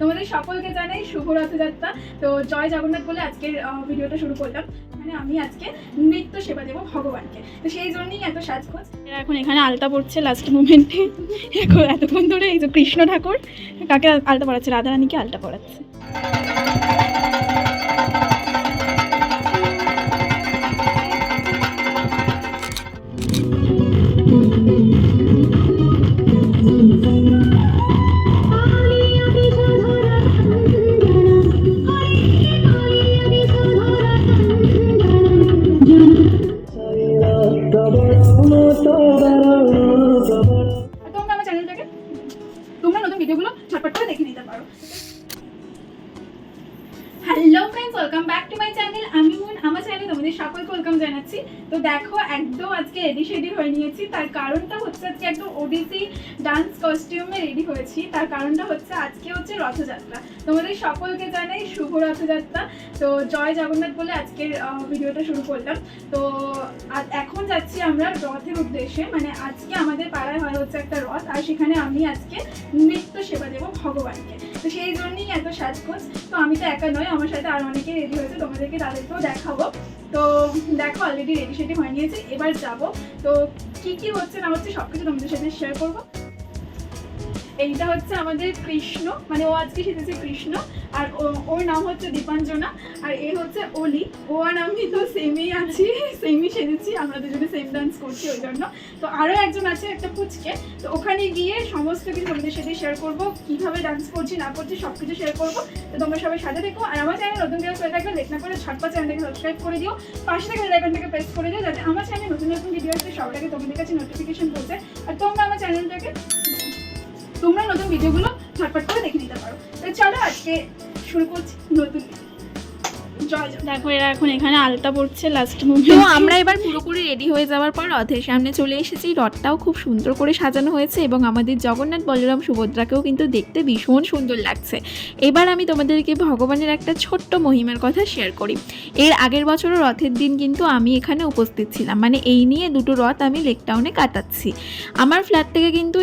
তোমাদের সকলকে জানাই শুভ রথযাত্রা। তো জয় জগন্নাথ বলে আজকের ভিডিওটা শুরু করলাম। মানে আমি আজকে নৃত্য সেবা দেবো ভগবানকে, তো সেই জন্যই এত সাজগোজ। এখন এখানে আলতা পড়ছে লাস্ট মোমেন্টে। এখন এতক্ষণ ধরে এই যে কৃষ্ণ ঠাকুর কাকে আলতা পড়াচ্ছে, রাধারানীকে আলতা পড়াচ্ছে। তোমরা নতুন ভিডিওগুলো ঝটপট করে দেখে নিতে পারো। Hello friends, welcome back to my channel. আমি মুন, আমার চ্যানেলে তোমাদের সকলকে ওয়েলকাম জানাচ্ছি। তো দেখো একদম আজকে রেডি শেডি হয়ে নিয়েছি। তার কারণটা হচ্ছে আজকে একদম ওডিসি ডান্স কস্টিউমে রেডি হয়েছি। তার কারণটা হচ্ছে আজকে হচ্ছে রথযাত্রা। তোমাদের সকলকে জানাই শুভ রথযাত্রা। তো জয় জগন্নাথ বলে আজকের ভিডিওটা শুরু করলাম। তো এখন যাচ্ছি আমরা রথের উদ্দেশ্যে। মানে আজকে আমাদের পাড়ায় হয় হচ্ছে একটা রথ, আর সেখানে আমি আজকে নৃত্য সেবা দেবো ভগবানকে। তো সেই জন্যই এত সাজগোজ। তো আমি তো একা নয়, আমার সাথে আরও অনেকে রেডি হয়েছে, তোমাদেরকে তাদেরকেও দেখাবো। তো দেখো অলরেডি রেডি সেডি হয়ে নিয়েছে, এবার যাব। তো কি হচ্ছে না হচ্ছে সব কিছু তোমাদের সাথে শেয়ার করবো। এইটা হচ্ছে আমাদের কৃষ্ণ, মানে ও আজকে সেজেছে কৃষ্ণ, আর ওর নাম হচ্ছে দীপাঞ্জনা, আর এ হচ্ছে অলি। ও আর আমি তো সেমই আছি, সেমই সেজেছি, আমরা দুজনে সেম ডান্স করছি ওই জন্য। তো আরও একজন আছে একটা পুচকে, তো ওখানে গিয়ে সমস্ত কিছু তোমাদের সাথে শেয়ার করবো, কীভাবে ডান্স করছি না করছি সব কিছু শেয়ার করবো। তো তোমরা সবাই সাথে দেখো, আর আমার চ্যানেল নতুন ভিডিও হয়ে থাকলে লেট না করে ঝটপট চ্যানেলটাকে সাবস্ক্রাইব করে দিও, পাশে থেকে বেল আইকনটাকে প্রেস করে দিও, যাতে আমার চ্যানেলে নতুন নতুন ভিডিও আসলে সবার আগে তোমাদের কাছে নোটিফিকেশন পৌঁছে, আর তোমরা আমার চ্যানেলটাকে তোমরা নতুন ভিডিওগুলো ঝটপট করে দেখে নিতে পারো। তো চলো আজকে শুরু করছি নতুন। দেখো এরা এখন এখানে আলতা পড়ছে লাস্ট মোমেন্ট। তো আমরা এবার পুরোপুরি রেডি হয়ে যাওয়ার পর রথের সামনে চলে এসেছি। রথটাও খুব সুন্দর করে সাজানো হয়েছে এবং আমাদের জগন্নাথ বলরাম সুভদ্রাকেও কিন্তু দেখতে ভীষণ সুন্দর লাগছে। এবার আমি তোমাদেরকে ভগবানের একটা ছোট্ট মহিমার কথা শেয়ার করি। এর আগের বছরও রথের দিন কিন্তু আমি এখানে উপস্থিত ছিলাম, মানে এই নিয়ে দুটো রথ আমি লেক টাউনে কাটাচ্ছি। আমার ফ্ল্যাট থেকে কিন্তু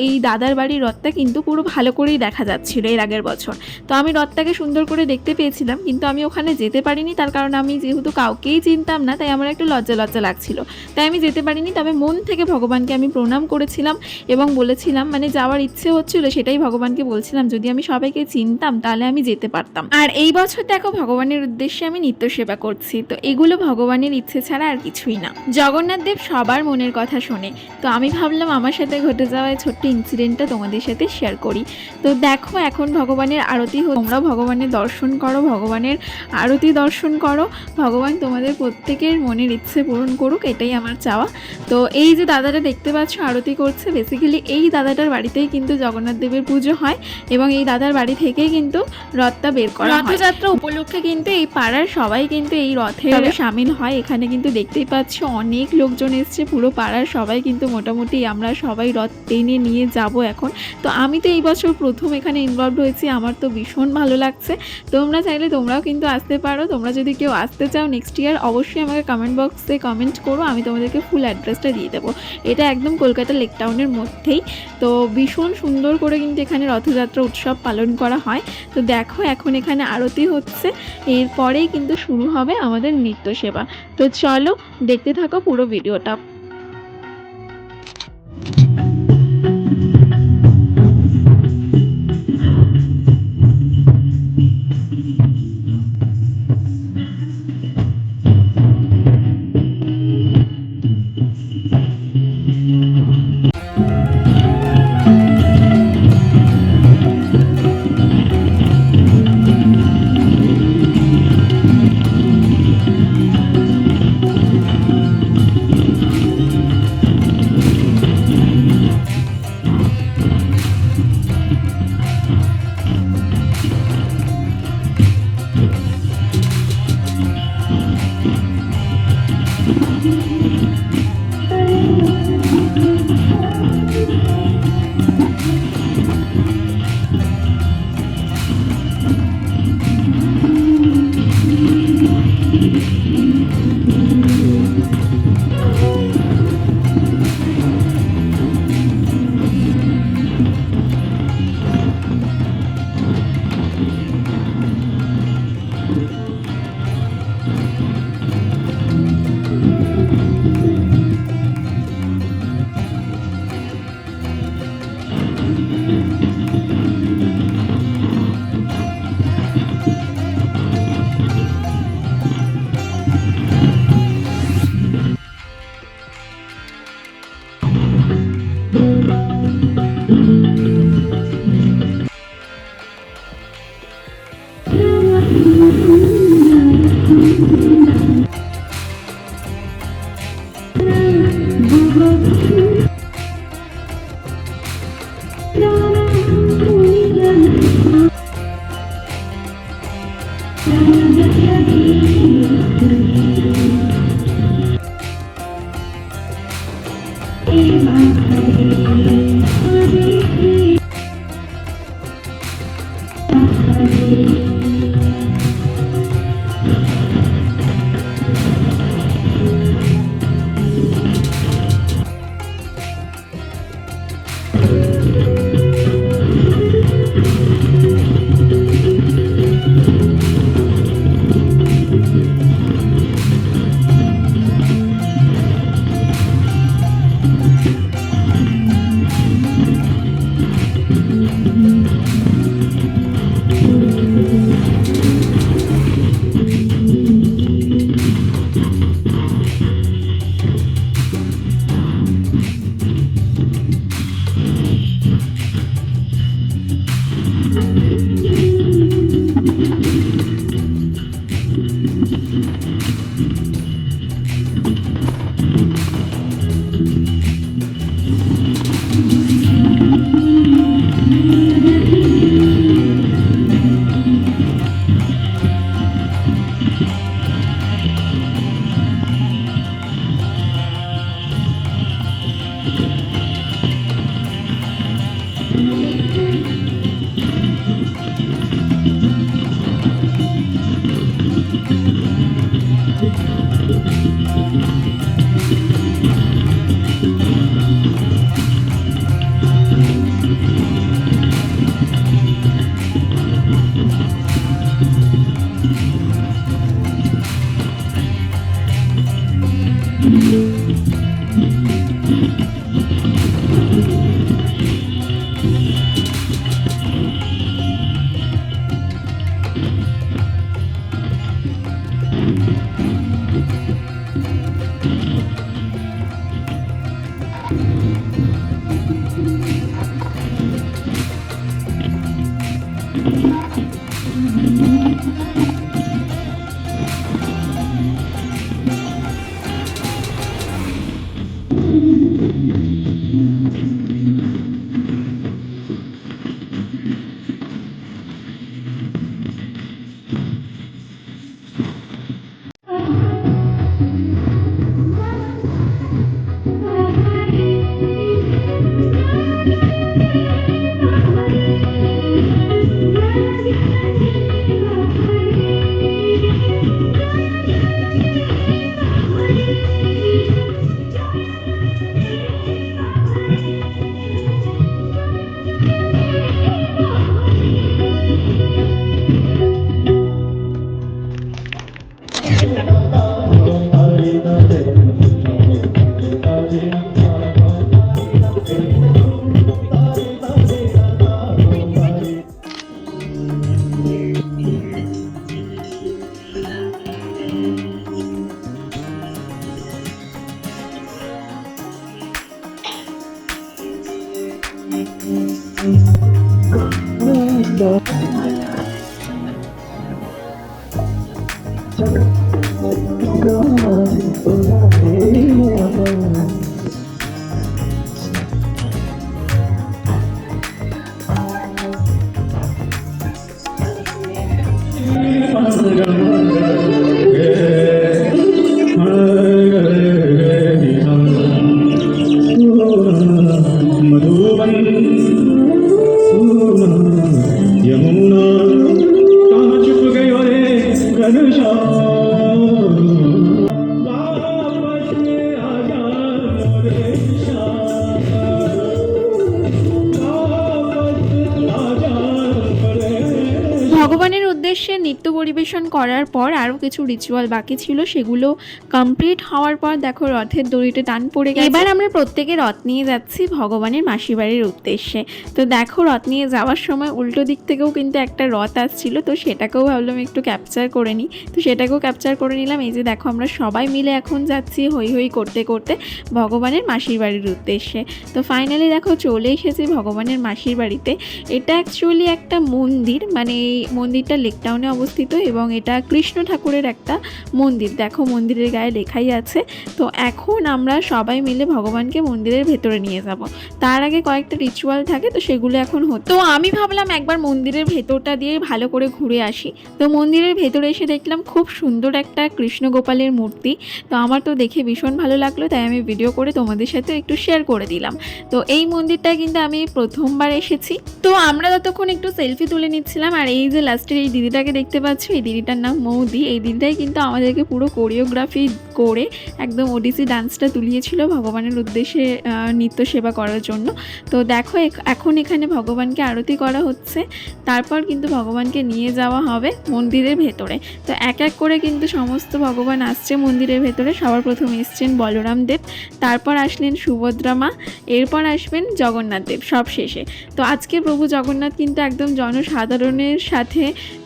এই দাদার বাড়ির রথটা কিন্তু পুরো ভালো করেই দেখা যাচ্ছিল এর আগের বছর। তো আমি রথটাকে সুন্দর করে দেখতে পেয়েছিলাম, কিন্তু আমি ওখানে যেতে পারিনি। তার কারণ আমি যেহেতু কাউকেই চিনতাম না, তাই আমার একটু লজ্জা লাগছিল, তাই আমি যেতে পারিনি। তবে মন থেকে ভগবানকে আমি প্রণাম করেছিলাম এবং বলেছিলাম, মানে যাওয়ার ইচ্ছে হচ্ছিল, সেটাই ভগবানকে বলছিলাম, যদি আমি সবাইকে চিনতাম তাহলে আমি যেতে পারতাম। আর এই বছর দেখো ভগবানের উদ্দেশ্যে আমি নিত্য সেবা করছি। তো এগুলো ভগবানের ইচ্ছে ছাড়া আর কিছুই না। জগন্নাথ দেব সবার মনের কথা শোনে। তো আমি ভাবলাম আমার সাথে ঘটে যাওয়া এই ছোট্ট ইনসিডেন্টটা তোমাদের সাথে শেয়ার করি। তো দেখো এখন ভগবানের আরতি, তোমরাও ভগবানের দর্শন করো, ভগবানের আরতি দর্শন করো। ভগবান তোমাদের প্রত্যেকের মনের ইচ্ছে পূরণ করুক, এটাই আমার চাওয়া। তো এই যে দাদাটা দেখতে পাচ্ছ আরতি করছে, বেসিক্যালি এই দাদাটার বাড়িতেই কিন্তু জগন্নাথ দেবের পুজো হয় এবং এই দাদার বাড়ি থেকেই কিন্তু রথটা বের করা হয়। রথযাত্রা উপলক্ষে কিন্তু এই পাড়ার সবাই কিন্তু এই রথে সামিল হয়। এখানে কিন্তু দেখতেই পাচ্ছ অনেক লোকজন এসছে, পুরো পাড়ার সবাই কিন্তু মোটামুটি আমরা সবাই রথ টেনে নিয়ে যাব এখন। তো আমি তো এই বছর প্রথম এখানে ইনভলভ হয়েছি, আমার তো ভীষণ ভালো লাগছে। তোমরা চাইলে তোমরাও কিন্তু আসতে পারো। তোমরা যদি কেউ আসতে চাও নেক্সট ইয়ার, অবশ্যই আমাকে কমেন্ট বক্সে কমেন্ট করো, আমি তোমাদেরকে ফুল অ্যাড্রেসটা দিয়ে দেবো। এটা একদম কলকাতা লেক টাউনের মধ্যেই। তো ভীষণ সুন্দর করে কিন্তু এখানে রথযাত্রা উৎসব পালন করা হয়। তো দেখো এখন এখানে আরতি হচ্ছে, এরপরেই কিন্তু শুরু হবে আমাদের নৃত্য সেবা। তো চলো দেখতে থাকো পুরো ভিডিওটা। ভগবানের উদ্দেশ্যে নৃত্য পরিবেশন করার পর আরও কিছু রিচুয়াল বাকি ছিল, সেগুলো কমপ্লিট হওয়ার পর দেখো রথের দড়িতে টান পড়ে গেছে। এবার আমরা প্রত্যেকে রথ নিয়ে যাচ্ছি ভগবানের মাসির বাড়ির উদ্দেশ্যে। তো দেখো রথ নিয়ে যাওয়ার সময় উল্টো দিক থেকেও কিন্তু একটা রথ আসছিল, তো সেটাকেও ভাবলাম একটু ক্যাপচার করে নিই, তো সেটাকেও ক্যাপচার করে নিলাম। এই যে দেখো আমরা সবাই মিলে এখন যাচ্ছি হই হই করতে করতে ভগবানের মাসির বাড়ির উদ্দেশ্যে। তো ফাইনালি দেখো চলে এসেছি ভগবানের মাসির বাড়িতে। এটা অ্যাকচুয়ালি একটা মন্দির, মানে এই মন্দিরটা টাউনে অবস্থিত এবং এটা কৃষ্ণ ঠাকুরের একটা মন্দির। দেখো মন্দিরের গায়ে লেখাই আছে। তো এখন আমরা সবাই মিলে ভগবানকে মন্দিরের ভেতরে নিয়ে যাব। তার আগে কয়েকটা রিচুয়াল থাকে, তো সেগুলো এখন হতো। তো আমি ভাবলাম একবার মন্দিরের ভেতরটা দিয়ে ভালো করে ঘুরে আসি। তো মন্দিরের ভেতরে এসে দেখলাম খুব সুন্দর একটা কৃষ্ণ গোপালের মূর্তি। তো আমার তো দেখে ভীষণ ভালো লাগলো, তাই আমি ভিডিও করে তোমাদের সাথে একটু শেয়ার করে দিলাম। তো এই মন্দিরটায় কিন্তু আমি প্রথমবার এসেছি। তো আমরা ততক্ষণ একটু সেলফি তুলে নিচ্ছিলাম। আর এই যে লাস্টের এই দিদিটাকে দেখতে পাচ্ছ, এই দিদিটার নাম মৌদি। এই দিদিটাই কিন্তু আমাদেরকে পুরো কোরিওগ্রাফি করে একদম ওডিসি ডান্সটা তুলিয়েছিল ভগবানের উদ্দেশ্যে নিত্য সেবা করার জন্য। তো দেখো এখন এখানে ভগবানকে আরতি করা হচ্ছে, তারপর কিন্তু ভগবানকে নিয়ে যাওয়া হবে মন্দিরের ভেতরে। তো এক এক করে কিন্তু সমস্ত ভগবান আসছে মন্দিরের ভেতরে। সবার প্রথম এসছেন বলরাম দেব, তারপর আসলেন সুভদ্রা মা, এরপর আসবেন জগন্নাথ দেব সব শেষে। তো আজকে প্রভু জগন্নাথ কিন্তু একদম জনসাধারণের সাথে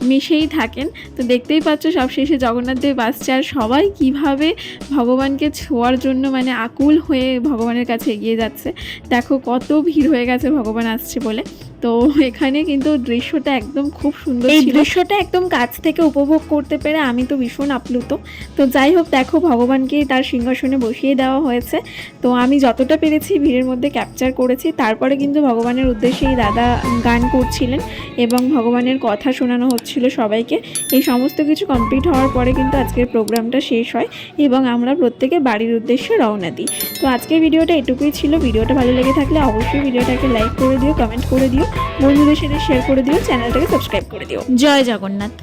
মিশেই থাকেন। তো দেখতেই পাচ্ছ সব শেষে জগন্নাথ দেব আসছে, আর সবাই কিভাবে ভগবানকে ছোঁয়ার জন্য মানে আকুল হয়ে ভগবানের কাছে এগিয়ে যাচ্ছে। দেখো কত ভিড় হয়ে গেছে ভগবান আসছে বলে। তো এখানে কিন্তু দৃশ্যটা একদম খুব সুন্দর ছিল। এই দৃশ্যটা একদম কাছ থেকে উপভোগ করতে পেরে আমি তো ভীষণ আপ্লুত। তো যাই হোক, দেখো ভগবানকে তার সিংহাসনে বসিয়ে দেওয়া হয়েছে। তো আমি যতটা পেরেছি ভিড়ের মধ্যে ক্যাপচার করেছি। তারপরে কিন্তু ভগবানের উদ্দেশ্যে এই দাদা গান করছিলেন এবং ভগবানের কথা শোনানো হচ্ছিল সবাইকে। এই সমস্ত কিছু কমপ্লিট হওয়ার পরে কিন্তু আজকের প্রোগ্রামটা শেষ হয় এবং আমরা প্রত্যেকে বাড়ির উদ্দেশ্যে রওনা দিই। তো আজকের ভিডিওটা এটুকুই ছিল। ভিডিওটা ভালো লেগে থাকলে অবশ্যই ভিডিওটাকে লাইক করে দিও, কমেন্ট করে দিও, বন্ধুদের সাথে শেয়ার করে দিও, চ্যানেলটাকে সাবস্ক্রাইব করে দিও। জয় জগন্নাথ।